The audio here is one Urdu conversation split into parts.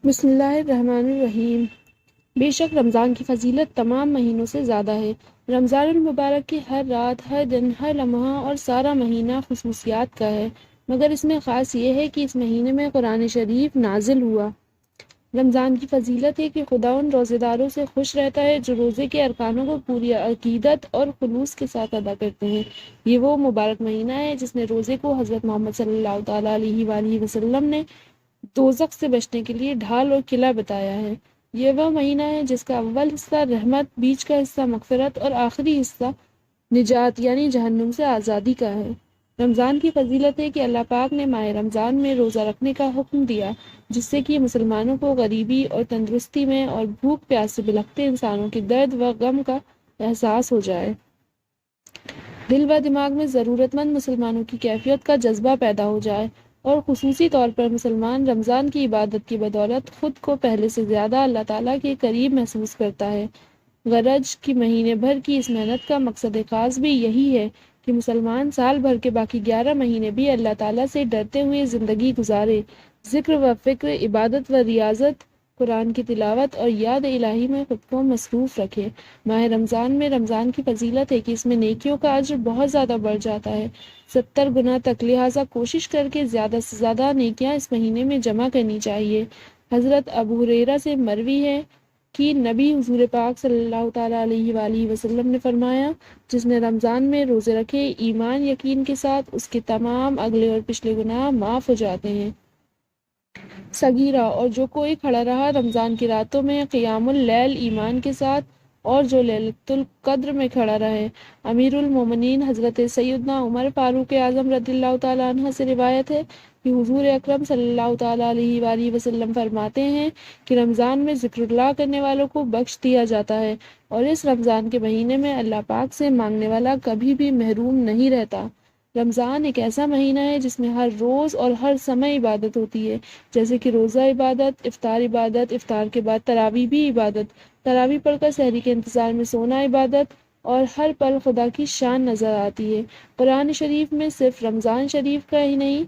بسم اللہ الرحمن الرحیم۔ بے شک رمضان کی فضیلت تمام مہینوں سے زیادہ ہے۔ رمضان المبارک کی ہر رات، ہر دن، ہر لمحہ اور سارا مہینہ خصوصیات کا ہے، مگر اس میں خاص یہ ہے کہ اس مہینے میں قرآن شریف نازل ہوا۔ رمضان کی فضیلت ہے کہ خدا ان روزے داروں سے خوش رہتا ہے جو روزے کے ارکانوں کو پوری عقیدت اور خلوص کے ساتھ ادا کرتے ہیں۔ یہ وہ مبارک مہینہ ہے جس نے روزے کو حضرت محمد صلی اللہ تعالیٰ علیہ وآلہ وسلم نے دوزخ سے بچنے کے لیے ڈھال اور قلعہ بتایا ہے۔ یہ وہ مہینہ ہے جس کا اول حصہ رحمت، بیچ کا حصہ مغفرت اور آخری حصہ نجات یعنی جہنم سے آزادی کا ہے۔ رمضان کی فضیلت ہے کہ اللہ پاک نے ماہ رمضان میں روزہ رکھنے کا حکم دیا، جس سے کہ مسلمانوں کو غریبی اور تندرستی میں اور بھوک پیاس سے بلکتے انسانوں کے درد و غم کا احساس ہو جائے۔ دل و دماغ میں ضرورت مند مسلمانوں کی کیفیت کا جذبہ پیدا ہو جائے، اور خصوصی طور پر مسلمان رمضان کی عبادت کی بدولت خود کو پہلے سے زیادہ اللہ تعالیٰ کے قریب محسوس کرتا ہے۔ غرض کہ مہینے بھر کی اس محنت کا مقصد خاص بھی یہی ہے کہ مسلمان سال بھر کے باقی 11 مہینے بھی اللہ تعالیٰ سے ڈرتے ہوئے زندگی گزارے، ذکر و فکر، عبادت و ریاضت، قرآن کی تلاوت اور یاد الہی میں خود کو مصروف رکھے۔ ماہ رمضان میں رمضان کی فضیلت ہے کہ اس میں نیکیوں کا اجر بہت زیادہ بڑھ جاتا ہے، 70 گنا تک، لہٰذا کوشش کر کے زیادہ سے زیادہ نیکیاں اس مہینے میں جمع کرنی چاہیے۔ حضرت ابو ہریرہ سے مروی ہے کہ نبی حضور پاک صلی اللہ تعالیٰ علیہ وآلہ وسلم نے فرمایا، جس نے رمضان میں روزے رکھے ایمان یقین کے ساتھ، اس کے تمام اگلے اور پچھلے گناہ معاف ہو جاتے ہیں۔ صغیرہ، اور جو کوئی کھڑا رہا رمضان کی راتوں میں قیام اللیل ایمان کے ساتھ، اور جو لیلۃ القدر میں کھڑا رہے۔ امیر المومنین حضرت سیدنا عمر فاروق اعظم رضی اللہ تعالیٰ عنہ سے روایت ہے کہ حضور اکرم صلی اللہ تعالیٰ علیہ وآلہ وسلم فرماتے ہیں کہ رمضان میں ذکر اللہ کرنے والوں کو بخش دیا جاتا ہے، اور اس رمضان کے مہینے میں اللہ پاک سے مانگنے والا کبھی بھی محروم نہیں رہتا۔ رمضان ایک ایسا مہینہ ہے جس میں ہر روز اور ہر سمے عبادت ہوتی ہے، جیسے کہ روزہ عبادت، افطار عبادت، افطار کے بعد تراویح بھی عبادت، تراویح پڑھ کر سحری کے انتظار میں سونا عبادت، اور ہر پل خدا کی شان نظر آتی ہے۔ قرآن شریف میں صرف رمضان شریف کا ہی نہیں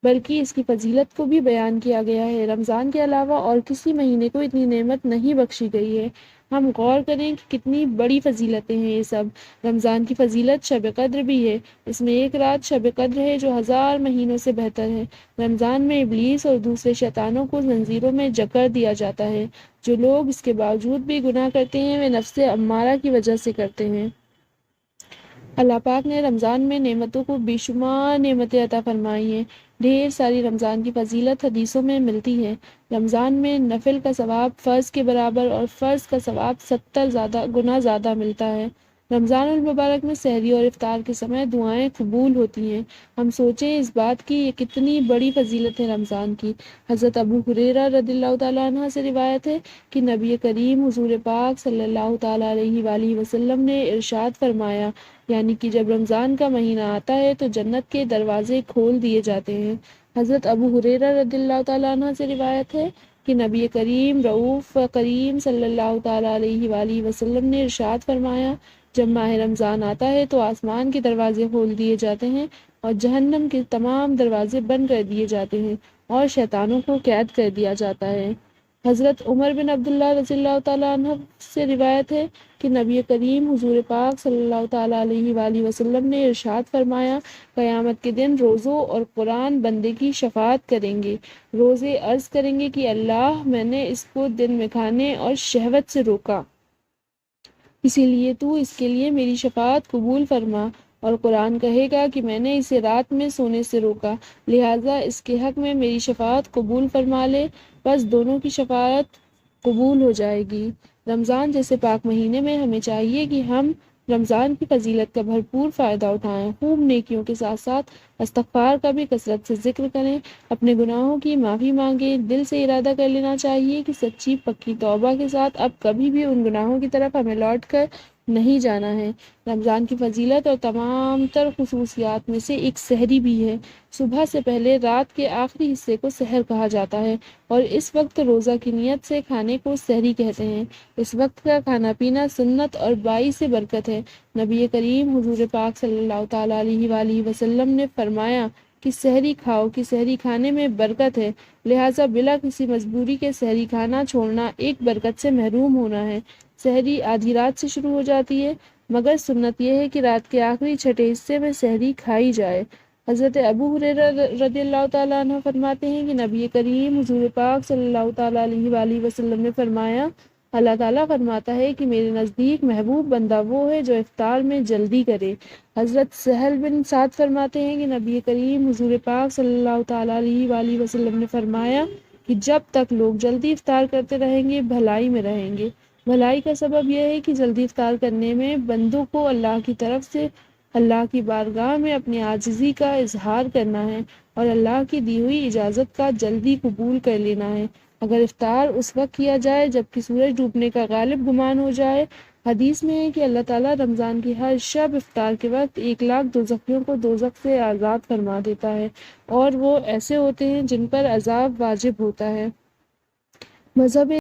بلکہ اس کی فضیلت کو بھی بیان کیا گیا ہے۔ رمضان کے علاوہ اور کسی مہینے کو اتنی نعمت نہیں بخشی گئی ہے۔ ہم غور کریں کہ کتنی بڑی فضیلتیں ہیں یہ سب۔ رمضان کی فضیلت شب قدر بھی ہے، اس میں ایک رات شب قدر ہے جو 1000 مہینوں سے بہتر ہے۔ رمضان میں ابلیس اور دوسرے شیطانوں کو زنجیروں میں جکڑ دیا جاتا ہے۔ جو لوگ اس کے باوجود بھی گناہ کرتے ہیں وہ نفس امارہ کی وجہ سے کرتے ہیں۔ اللہ پاک نے رمضان میں نعمتوں کو بے شمار نعمتیں عطا فرمائی ہیں۔ ڈھیر ساری رمضان کی فضیلت حدیثوں میں ملتی ہے۔ رمضان میں نفل کا ثواب فرض کے برابر اور فرض کا ثواب 70 گنا زیادہ ملتا ہے۔ رمضان المبارک میں سحری اور افطار کے سمے دعائیں قبول ہوتی ہیں۔ ہم سوچیں اس بات کی یہ کتنی بڑی فضیلت ہے رمضان کی۔ حضرت ابو ہریرہ رضی اللہ تعالیٰ عنہ سے روایت ہے کہ نبی کریم حضور پاک صلی اللہ تعالیٰ علیہ وآلہ وسلم نے ارشاد فرمایا، یعنی کہ جب رمضان کا مہینہ آتا ہے تو جنت کے دروازے کھول دیے جاتے ہیں۔ حضرت ابو ہریرہ رضی اللہ تعالیٰ عنہ سے روایت ہے کہ نبی کریم رؤوف و کریم صلی اللہ تعالیٰ علیہ وآلہ وسلم نے ارشاد فرمایا، جب ماہ رمضان آتا ہے تو آسمان کے دروازے کھول دیے جاتے ہیں اور جہنم کے تمام دروازے بند کر دیے جاتے ہیں اور شیطانوں کو قید کر دیا جاتا ہے۔ حضرت عمر بن عبداللہ رضی اللہ تعالیٰ عنہ سے روایت ہے کہ نبی کریم حضور پاک صلی اللہ تعالیٰ علیہ وآلہ وسلم نے ارشاد فرمایا، قیامت کے دن روزوں اور قرآن بندے کی شفاعت کریں گے۔ روزے عرض کریں گے کہ اللہ، میں نے اس کو دن میں کھانے اور شہوت سے روکا، اسی لیے تو اس کے لیے میری شفاعت قبول فرما، اور قرآن کہے گا کہ میں نے اسے رات میں سونے سے روکا، لہٰذا اس کے حق میں میری شفاعت قبول فرما لے، بس دونوں کی شفاعت قبول ہو جائے گی۔ رمضان جیسے پاک مہینے میں ہمیں چاہیے کہ ہم رمضان کی فضیلت کا بھرپور فائدہ اٹھائیں، خوب نیکیوں کے ساتھ ساتھ استغفار کا بھی کثرت سے ذکر کریں، اپنے گناہوں کی معافی مانگیں، دل سے ارادہ کر لینا چاہیے کہ سچی پکی توبہ کے ساتھ اب کبھی بھی ان گناہوں کی طرف ہمیں لوٹ کر نہیں جانا ہے۔ رمضان کی فضیلت اور تمام تر خصوصیات میں سے ایک سحری بھی ہے۔ صبح سے پہلے رات کے آخری حصے کو سحر کہا جاتا ہے، اور اس وقت روزہ کی نیت سے کھانے کو سحری کہتے ہیں۔ اس وقت کا کھانا پینا سنت اور باعث برکت ہے۔ نبی کریم حضور پاک صلی اللہ تعالیٰ علیہ وآلہ وسلم نے فرمایا کہ سحری کھاؤ کہ سحری کھانے میں برکت ہے، لہٰذا بلا کسی مجبوری کے سحری کھانا چھوڑنا ایک برکت سے محروم ہونا ہے۔ سحری آدھی رات سے شروع ہو جاتی ہے، مگر سنت یہ ہے کہ رات کے آخری چھٹے حصے میں سحری کھائی جائے۔ حضرت ابو ہریرہ رضی اللہ تعالیٰ عنہ فرماتے ہیں کہ نبی کریم حضور پاک صلی اللہ تعالیٰ علیہ وآلہ وسلم نے فرمایا، اللہ تعالیٰ فرماتا ہے کہ میرے نزدیک محبوب بندہ وہ ہے جو افطار میں جلدی کرے۔ حضرت سہل بن سعد فرماتے ہیں کہ نبی کریم حضور پاک صلی اللہ تعالیٰ علیہ وآلہ وسلم نے فرمایا کہ جب تک لوگ جلدی افطار کرتے رہیں گے بھلائی میں رہیں گے۔ بھلائی کا سبب یہ ہے کہ جلدی افطار کرنے میں بندوں کو اللہ کی طرف سے اللہ کی بارگاہ میں اپنی عاجزی کا اظہار کرنا ہے اور اللہ کی دی ہوئی اجازت کا جلدی قبول کر لینا ہے۔ اگر افطار اس وقت کیا جائے جبکہ سورج ڈوبنے کا غالب گمان ہو جائے، حدیث میں ہے کہ اللہ تعالیٰ رمضان کی ہر شب افطار کے وقت 1,00,000 دوزخیوں کو دوزخ سے آزاد فرما دیتا ہے، اور وہ ایسے ہوتے ہیں جن پر عذاب واجب ہوتا ہے۔ مذہب